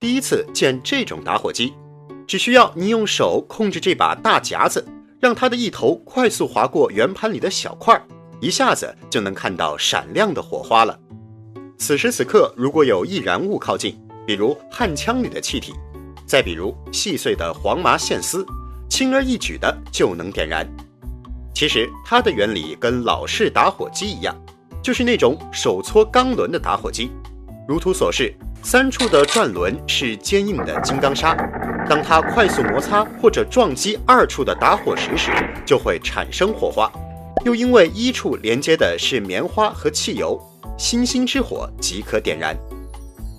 第一次见这种打火机，只需要你用手控制这把大夹子，让它的一头快速划过圆盘里的小块，一下子就能看到闪亮的火花了。此时此刻，如果有易燃物靠近，比如焊枪里的气体，再比如细碎的黄麻线丝，轻而易举的就能点燃。其实它的原理跟老式打火机一样，就是那种手搓钢轮的打火机。如图所示，3处的转轮是坚硬的金刚砂，当它快速摩擦或者撞击2处的打火石时，就会产生火花。又因为1处连接的是棉花和汽油，星星之火即可点燃。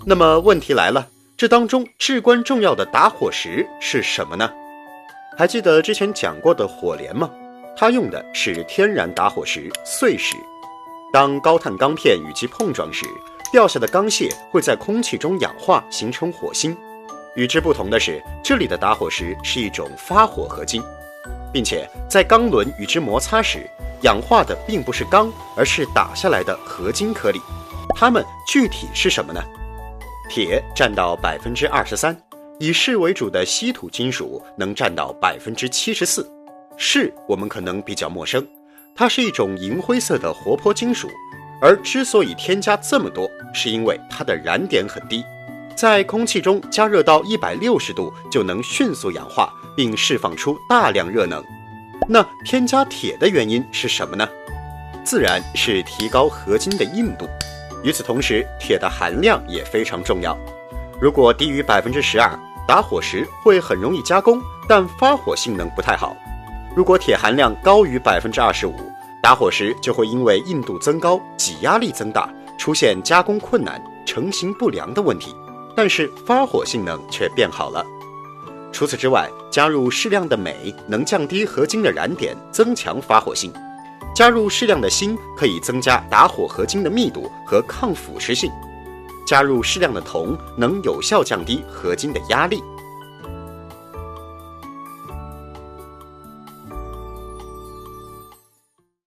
那么问题来了，这当中至关重要的打火石是什么呢？还记得之前讲过的火镰吗？它用的是天然打火石碎石。当高碳钢片与其碰撞时，掉下的钢屑会在空气中氧化形成火星。与之不同的是，这里的打火石是一种发火合金，并且在钢轮与之摩擦时，氧化的并不是钢，而是打下来的合金颗粒。它们具体是什么呢？铁占到 23%， 以铯为主的稀土金属能占到 74%。铯我们可能比较陌生，它是一种银灰色的活泼金属，而之所以添加这么多，是因为它的燃点很低，在空气中加热到160度就能迅速氧化，并释放出大量热能。那添加铁的原因是什么呢？自然是提高合金的硬度。与此同时，铁的含量也非常重要。如果低于 12%， 打火石会很容易加工，但发火性能不太好。如果铁含量高于 25%， 打火石就会因为硬度增高、挤压力增大，出现加工困难、成型不良的问题，但是发火性能却变好了。除此之外，加入适量的镁能降低合金的燃点，增强发火性；加入适量的锌可以增加打火合金的密度和抗腐蚀性；加入适量的铜能有效降低合金的压力。